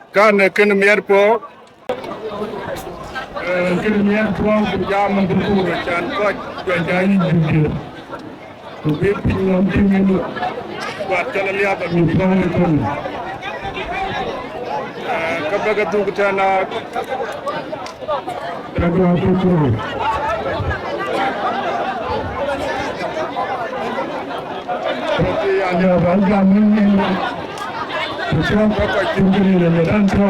Kan ken mier po ken mier po jam bu chan ko jani ju to be pin tin wa tala liya ba mi ko ko kabaga du tana daga ko ada bangga ini Sekarang kakak tinggi dan medanto,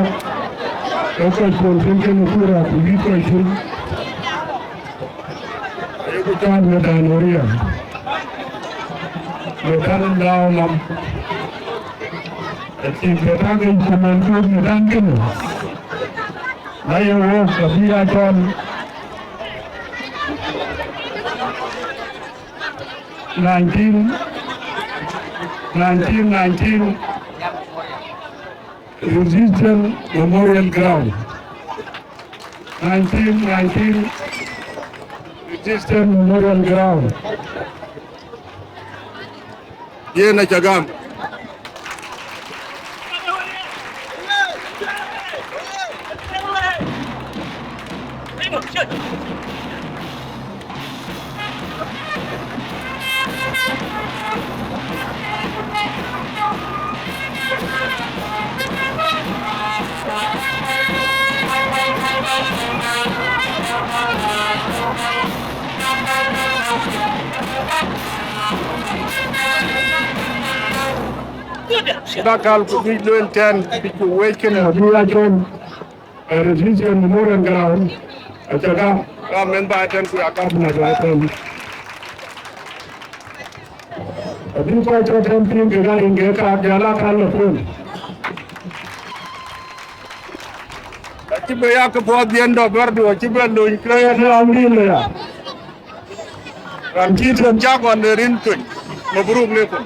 kakak pun tinggi nukura begitu itu. Ayo kita medan Oriya, medan dalam. Jadi kita ini cuma tu medan kena. Ayo kebiasaan 1919 Resistance Memorial Ground. 1919 Resistance Memorial Ground. Ye na Chagam. Bakal video ten weekend dia John Resistance Memorial Ground ajaga ramen baten ku akan menajatan abin ko joten tin ga inge ka jala kan pun ati ya ke bo biendo berdo ci bendo kaya na amrin ya ram ci tan jagon rin tun mabruk ne ko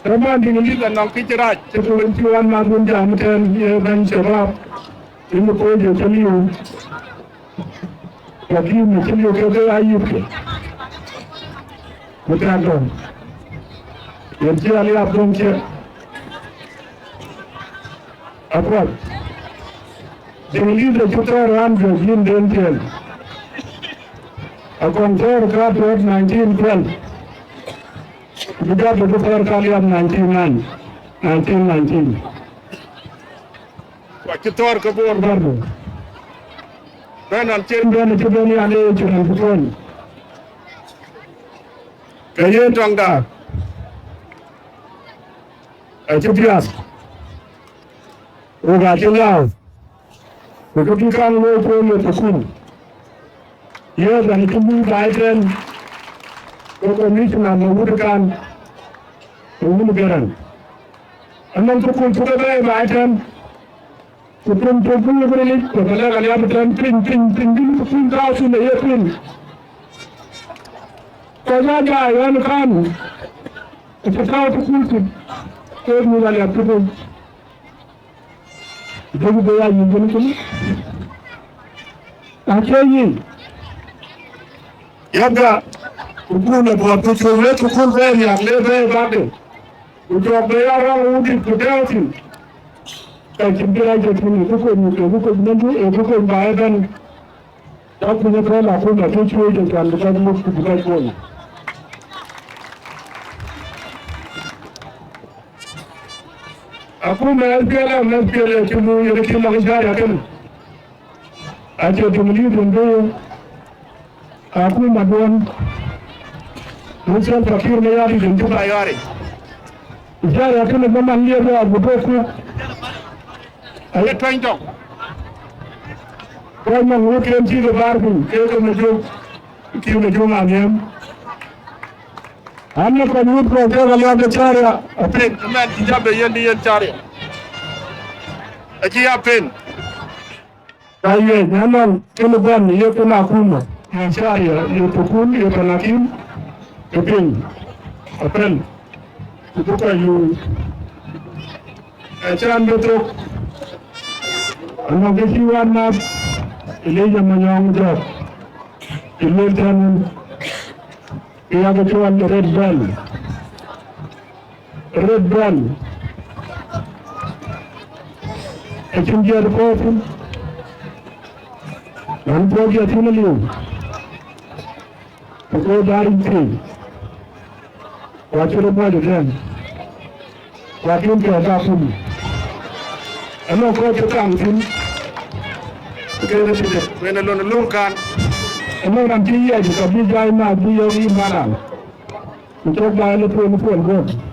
Raman di Indonesia nang kiceraj, kebencian maupun jaminan dan sebab ini pun jeliu. Jadi jeliu kerja ayub. Betul. Yang dia lihat bungkir. Apa? Jeliu juta ram jeliu dentil. Akontor kapur 1912. Juga berputar kalian 1919. Wakitor kebor baru. Benar cendera coba ni ada cuman pun. Kaya tangga. Cepat. Oga jelas. Ketika lo pun terpukul. Ya dan itu Biden. Komisi mengurutkan negara. Anam pukul sudah Biden. Sebelum pukul beri, kalau kalian berjalan ting pukul kau sudah yakin. Kalau jangan kan, kau pukul tu, kau mulai pukul. Jadi dia yang ini. Akhirnya, ya dah. Ukuna buat tujuan tukun saya lebe bade. Udah bayar orang udah berarti. Kalau jemput aja pun bukan nanti bukan bayar. Tapi ni kalau aku nak tujuan jangan lupa mesti bukan pun. Aku nak cuma yang cuma saya kan. Aja cuma ni benda. Aku maduan. Muncul fakir mayari dan juga ayari. Jari akan memang lihat abu doku. Ayat panjang. Kau mengukir cium barbu, kau menjuk, cium angin. Anda kau mengukir kau lihat cara. Apen, teman tidak berjaya cari. Aji apen. Kaya nyaman keluar ia kena kuma. Cari ia pukul ia penakim. Keping, apel, itu kayu. Acan betul. Anak kesiwan nak, ini zaman yang muda. Ini kan, ia kecuali red bell. red ball Echinjia the coffin and Bogia Tunaliu to go down in watch the body then. What you can happen? I'm not going to come in. When alone a long can, and then I'm here to be guy now, be your man. To talk by the phone.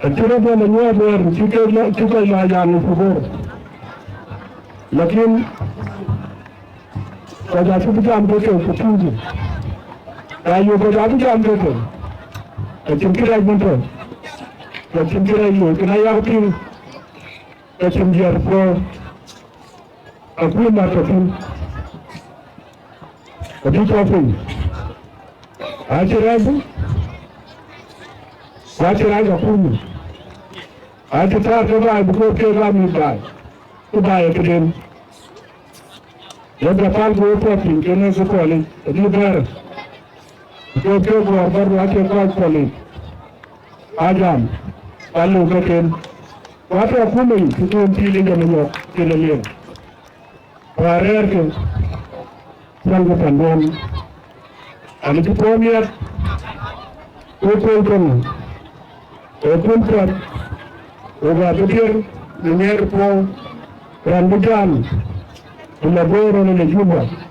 A terrible and near where you can lie down for board. Lakin, because I took time to go for choosing. Now you go down to jam better. I think I went on. I think I can I help you? I think you are for a good matter of him. A bit of him. I said, what should I do? I had to talk about because they got me by. To buy it again. Let the fall go for me, can I call it? A new better. Go to war, but what you call calling. Ajam, I look again. What are women to do feeling in the work in a year? Rare younger than one. And it's a yet. Open truck, over the pier, the near flow, and the gun, in the board on the Juba.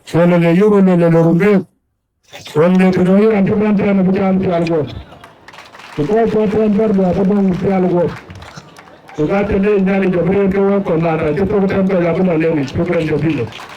So the Yuban and the Lurube, when they could hear and to maintain the gun to Algo. The boy for temper was among the Algo. So that the day, Nelly, the brain to work on that, I took a temper, I'm going to let it, to the village.